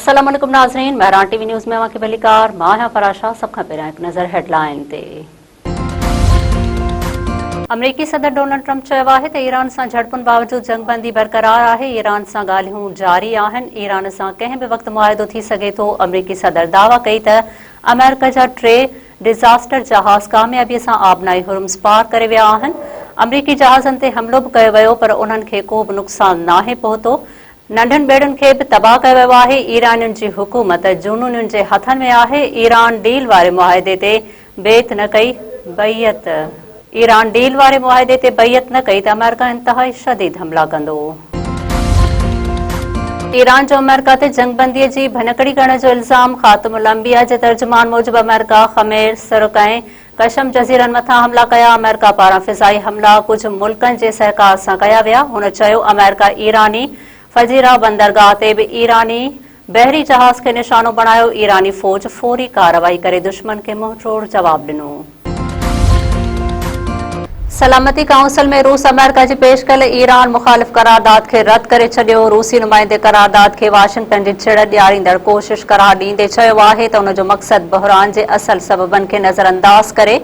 अस्सलाम वालेकुम नाज़रीन, महरान टीवी न्यूज़ में अवां खे भलीकार मां आहियां फराशा। सब खां पहिरियां हिकु नज़र हेडलाइन ते। अमरीकी सदर डोनाल्ड ट्रंप चयो आहे त ईरान सां झड़पुनि बावजूद जंगबंदी बरक़रार आहे। ईरान सां ॻाल्हियूं जारी आहिनि। ईरान सां कंहिं बि वक़्तु मुआहिदो थी सघे थो। अमरीकी सदर दावा कई त अमेरिका जा 3 डिज़ास्टर जहाज़ कामयाबीअ सां आबनाई हुर्मुज़ पार करे विया आहिनि। अमरीकी जहाज़नि ते हमिलो बि कयो वियो, पर उन्हनि खे को बि नुक़सानु नाहे पहुतो। नंढनि ॿेड़ियुनि खे बि तबाह कयो वियो आहे। ईरानियुनि जी हुकूमत जूनूनियुनि जे हथनि में आहे। ईरान डील वारे मुआहिदे ते बेत न कई बैयत ईरान डील वारे मुआहिदे ते बैयत न कई त अमेरिका इंतहाई शदीद हमला कंदो। ईरान जो अमेरिका ते जंगबंदीअ जी भनकड़ी करण जो इल्ज़ाम। ख़ातमुल अंबिया जे तर्जुमान मूजिबि अमेरिका ख़मेर सिर्क ऐं कशम जज़ीरनि मथां हमला कया। अमेरिका पारां फ़िज़ाई हमला कुझु मुल्कनि जे सहकार सां कया विया। हुन चयो अमेरिका ईरानी फजीरा बंदरगाह ते बि ईरानी बहरी जहाज़ खे निशानो बणायो। ईरानी फ़ौज फौरी कार्रवाई करे दुश्मन खे मुंहतोड़ जवाब ॾिनो। सलामती काउंसिल में रूस अमेरिका जी पेश कयल ईरान मुख़ालिफ़ करारदाद खे रद्द करे छॾियो। रूसी नुमाइंदे करारदाद खे वाशिंगटन जी छिड़ ॾियारींदड़ कोशिश करार ॾींदे चयो आहे त उन जो मक़सदु बहरान जे असल सबबनि खे नज़रअंदाज़ करे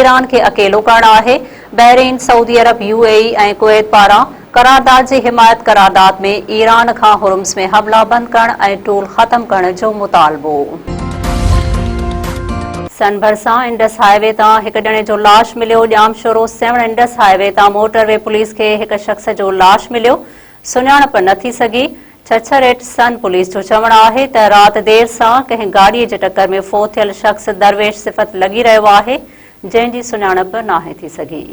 ईरान खे अकेलो करणु आहे। बहरीन, सऊदी अरब, UAE ऐं कुवैत पारां करारदाद जी हिमायत करारदाद में ईरान खां हुर्मुज़ में हमला बंदि करण ऐं टूल ख़त्म करण जो मुतालबो। सन भरिसां इंडस हाईवे तां हिकु ॼणे जो लाश मिलियो। ॼाम शोरो 7 इंडस हाईवे तां मोटरवे पुलिस खे हिकु शख़्स जो लाश मिलियो। सुञाणप न थी सघी। छछरेट सन पुलिस जो चवणु आहे त राति देर सां कंहिं गाॾीअ जे टकर में फ़ौत थियल शख़्स दरवेश सिफ़त लॻी रहियो आहे, जंहिं जी सुञाणप नाहे थी सघी।